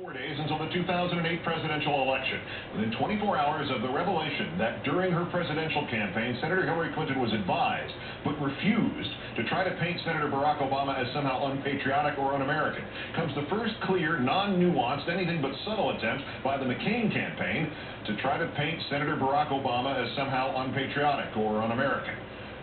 4 days until the 2008 presidential election. Within 24 hours of the revelation that during her presidential campaign, Senator Hillary Clinton was advised, but refused, to try to paint Senator Barack Obama as somehow unpatriotic or un-American, comes the first clear, non-nuanced, anything but subtle attempt by the McCain campaign to try to paint Senator Barack Obama as somehow unpatriotic or un-American.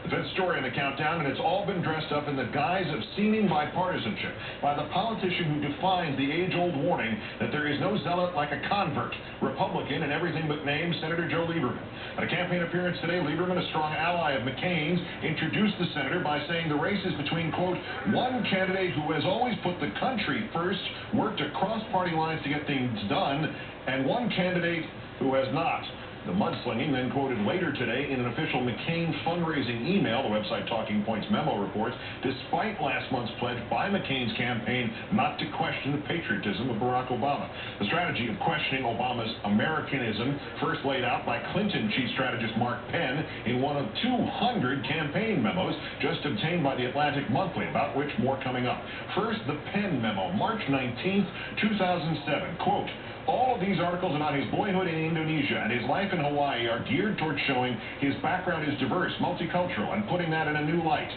The fifth story in the countdown, and it's all been dressed up in the guise of seeming bipartisanship by the politician who defines the age-old warning that there is no zealot like a convert, Republican in everything but name, Senator Joe Lieberman. At a campaign appearance today, Lieberman, a strong ally of McCain's, introduced the senator by saying the race is between, quote, one candidate who has always put the country first, worked across party lines to get things done, and one candidate who has not. The mudslinging, then quoted later today in an official McCain fundraising email, the website Talking Points memo reports, despite last month's pledge by McCain's campaign not to question the patriotism of Barack Obama. The strategy of questioning Obama's Americanism, first laid out by Clinton chief strategist Mark Penn in one of 200 campaign memos just obtained by the Atlantic Monthly, about which more coming up. First, the Penn memo, March 19th, 2007, quote, all of these articles about his boyhood in Indonesia and his life in Hawaii are geared towards showing his background is diverse, multicultural, and putting that in a new light.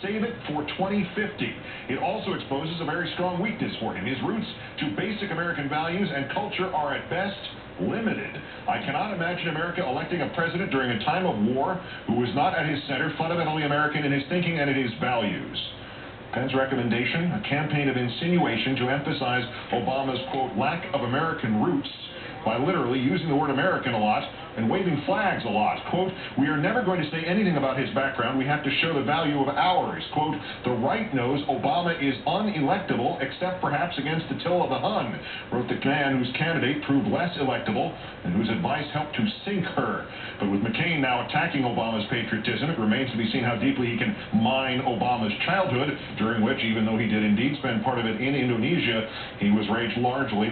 Save it for 2050. It also exposes a very strong weakness for him. His roots to basic American values and culture are at best limited. I cannot imagine America electing a president during a time of war who was not at his center fundamentally American in his thinking and in his values. Penn's recommendation, a campaign of insinuation to emphasize Obama's, quote, lack of American roots by literally using the word American a lot and waving flags a lot. Quote, we are never going to say anything about his background. We have to show the value of ours. Quote, the right knows Obama is unelectable except perhaps against Attila the Hun, wrote the man whose candidate proved less electable and whose advice helped to sink her. But with McCain now attacking Obama's patriotism, it remains to be seen how deeply he can mine Obama's childhood, during which, even though he did indeed spend part of it in Indonesia, he was raised largely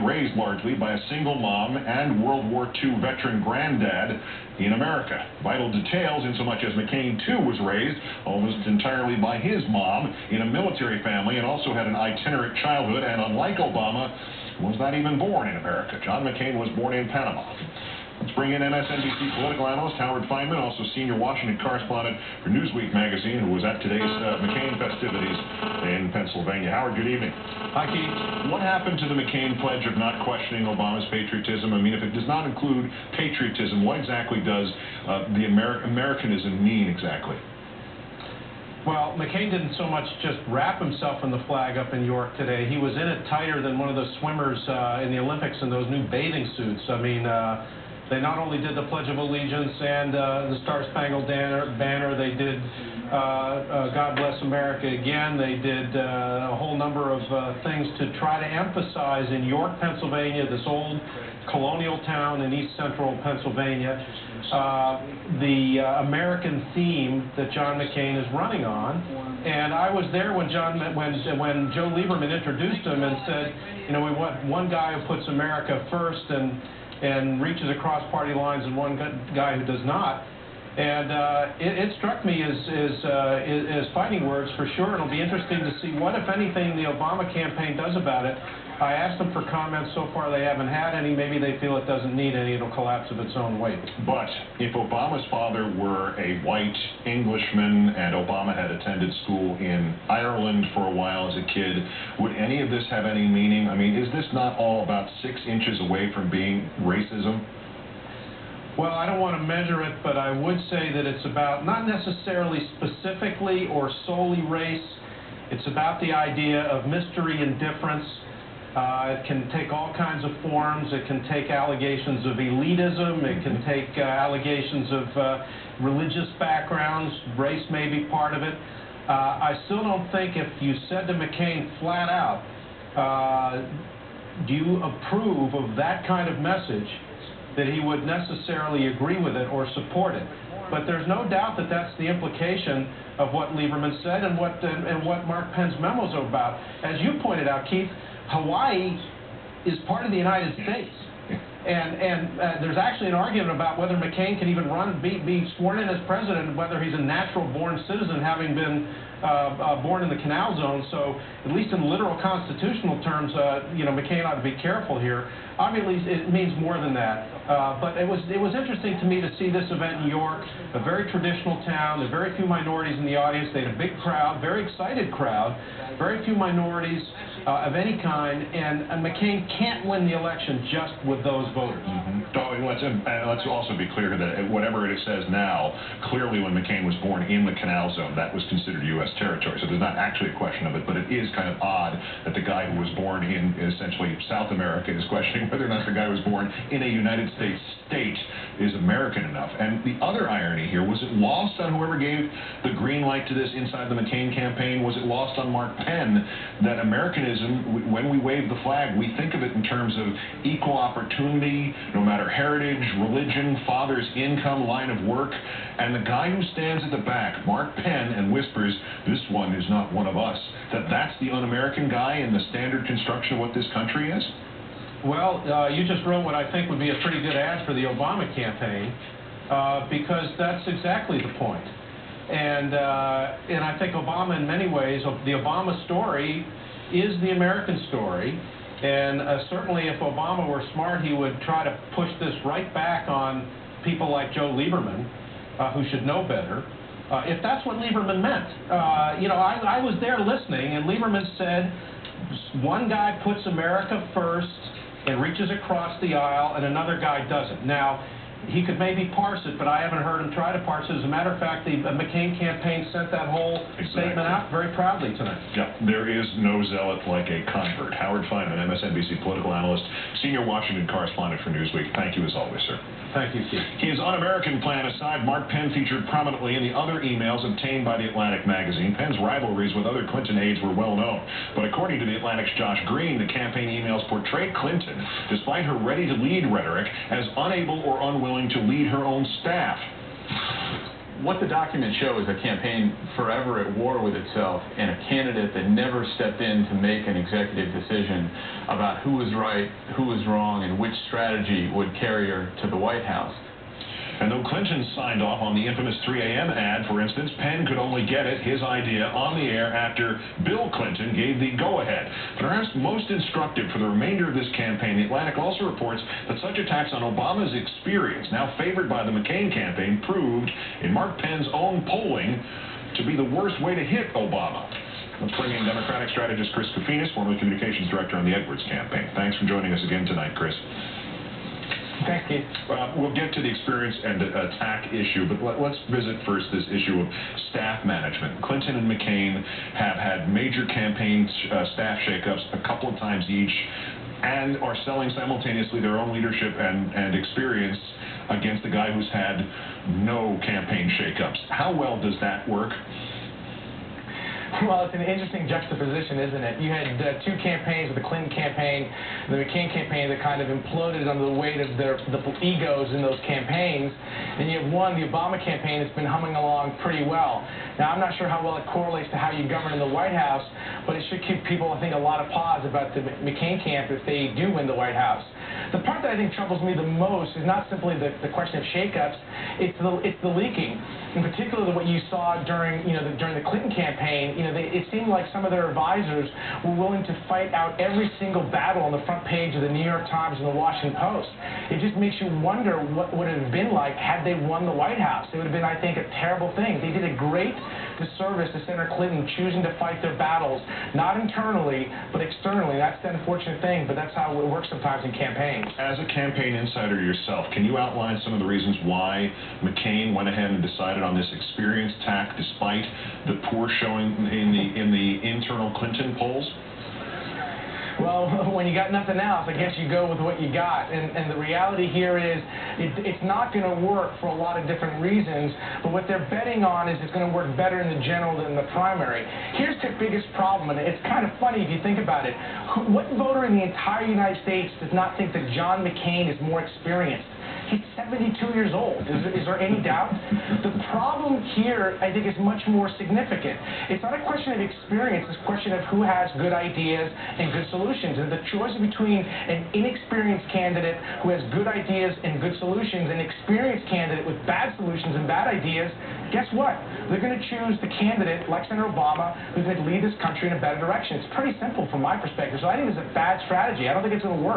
by a single mom and World War II veteran granddad in America. Vital details, insomuch as McCain, too, was raised almost entirely by his mom in a military family and also had an itinerant childhood, and unlike Obama, was not even born in America. John McCain was born in Panama. Let's bring in MSNBC political analyst Howard Feynman, also senior Washington correspondent for Newsweek magazine, who was at today's McCain festivities in Pennsylvania. Howard, good evening. Hi, Keith. What happened to the McCain pledge of not questioning Obama's patriotism? I mean, if it does not include patriotism, what exactly does the Americanism mean exactly? Well, McCain didn't so much just wrap himself in the flag up in York today. He was in it tighter than one of the swimmers in the Olympics in those new bathing suits. I mean, they not only did the Pledge of Allegiance and the Star-Spangled Banner, they did God Bless America again. They did a whole number of things to try to emphasize in York, Pennsylvania, this old colonial town in east central Pennsylvania, the American theme that John McCain is running on. And I was there when when Joe Lieberman introduced him and said, you know, we want one guy who puts America first and reaches across party lines, and one guy who does not. And it struck me as fighting words for sure. It'll be interesting to see what, if anything, the Obama campaign does about it. I asked them for comments. So far, they haven't had any. Maybe they feel it doesn't need any. It'll collapse of its own weight. But if Obama's father were a white Englishman and Obama had attended school in Ireland for a while as a kid, would any of this have any meaning? I mean, is this not all about 6 inches away from being racism? Well, I don't want to measure it, but I would say that it's about not necessarily specifically or solely race. It's about the idea of mystery indifference. It can take all kinds of forms. It can take allegations of elitism. It can take allegations of religious backgrounds. Race may be part of it. I still don't think if you said to McCain flat out, do you approve of that kind of message, that he would necessarily agree with it or support it. But there's no doubt that that's the implication of what Lieberman said and what Mark Penn's memos are about. As you pointed out, Keith, Hawaii is part of the United States. And there's actually an argument about whether McCain can even be sworn in as president, whether he's a natural-born citizen, having been born in the Canal Zone, so at least in literal constitutional terms, McCain ought to be careful here. Obviously, it means more than that. But it was interesting to me to see this event in York, a very traditional town. There are very few minorities in the audience. They had a big crowd, very excited crowd, very few minorities of any kind, and McCain can't win the election just with those voters. Let's also be clear that whatever it says now, clearly when McCain was born in the Canal Zone, that was considered U.S. territory. So there's not actually a question of it, but it is kind of odd that the guy who was born in essentially South America is questioning whether or not the guy who was born in a United States state is American enough. And the other irony here, was it lost on whoever gave the green light to this inside the McCain campaign? Was it lost on Mark Penn that Americanism, when we wave the flag, we think of it in terms of equal opportunity, no matter heritage, religion, father's income, line of work. And the guy who stands at the back, Mark Penn, and whispers, "This one is not one of us," that's the un-American guy in the standard construction of what this country is? Well, you just wrote what I think would be a pretty good ad for the Obama campaign, because that's exactly the point. And I think Obama, in many ways, the Obama story is the American story. And certainly if Obama were smart, he would try to push this right back on people like Joe Lieberman, who should know better, if that's what Lieberman meant. I was there listening, and Lieberman said, one guy puts America first and reaches across the aisle, and another guy doesn't. Now, he could maybe parse it, but I haven't heard him try to parse it. As a matter of fact, the McCain campaign sent that whole statement out very proudly tonight. Yeah, there is no zealot like a convert. Howard Fineman, MSNBC political analyst, senior Washington correspondent for Newsweek. Thank you as always, sir. Thank you, Keith. His un-American plan aside, Mark Penn featured prominently in the other emails obtained by The Atlantic magazine. Penn's rivalries with other Clinton aides were well known. But according to The Atlantic's Josh Green, the campaign emails portrayed Clinton, despite her ready-to-lead rhetoric, as unable or unwilling to lead her own staff. What the documents show is a campaign forever at war with itself and a candidate that never stepped in to make an executive decision about who was right, who was wrong, and which strategy would carry her to the White House. And though Clinton signed off on the infamous 3 a.m. ad, for instance, Penn could only get it, his idea, on the air after Bill Clinton gave the go-ahead. Perhaps most instructive for the remainder of this campaign, The Atlantic also reports that such attacks on Obama's experience, now favored by the McCain campaign, proved, in Mark Penn's own polling, to be the worst way to hit Obama. Let's bring in Democratic strategist Chris Kofinas, formerly communications director on the Edwards campaign. Thanks for joining us again tonight, Chris. Thanks, Keith. We'll get to the experience and attack issue, but let's visit first this issue of staff management. Clinton and McCain have had major campaign staff shakeups a couple of times each, and are selling simultaneously their own leadership and experience against a guy who's had no campaign shakeups. How well does that work? Well, it's an interesting juxtaposition, isn't it? You had two campaigns, the Clinton campaign and the McCain campaign, that kind of imploded under the weight of the egos in those campaigns. And you have one, the Obama campaign, that's been humming along pretty well. Now, I'm not sure how well it correlates to how you govern in the White House, but it should give people, I think, a lot of pause about the McCain camp if they do win the White House. The part that I think troubles me the most is not simply the question of shakeups, it's the leaking. In particular, what you saw during the Clinton campaign, it seemed like some of their advisors were willing to fight out every single battle on the front page of the New York Times and the Washington Post. It just makes you wonder what would it have been like had they won the White House. It would have been, I think, a terrible thing. They did a great disservice to Senator Clinton choosing to fight their battles, not internally, but externally. That's the unfortunate thing, but that's how it works sometimes in campaigns. As a campaign insider yourself, can you outline some of the reasons why McCain went ahead and decided on this experience tack despite the poor showing in the internal Clinton polls? Well, when you got nothing else, I guess you go with what you got. And the reality here is it's not going to work for a lot of different reasons, but what they're betting on is it's going to work better in the general than the primary. Here's the biggest problem, and it's kind of funny if you think about it. What voter in the entire United States does not think that John McCain is more experienced? He's 72 years old. Is there any doubt? The problem here, I think, is much more significant. It's not a question of experience. It's a question of who has good ideas and good solutions. And the choice between an inexperienced candidate who has good ideas and good solutions and an experienced candidate with bad solutions and bad ideas, guess what? They're going to choose the candidate, like Senator Obama, who's going to lead this country in a better direction. It's pretty simple from my perspective. So I think it's a bad strategy. I don't think it's going to work.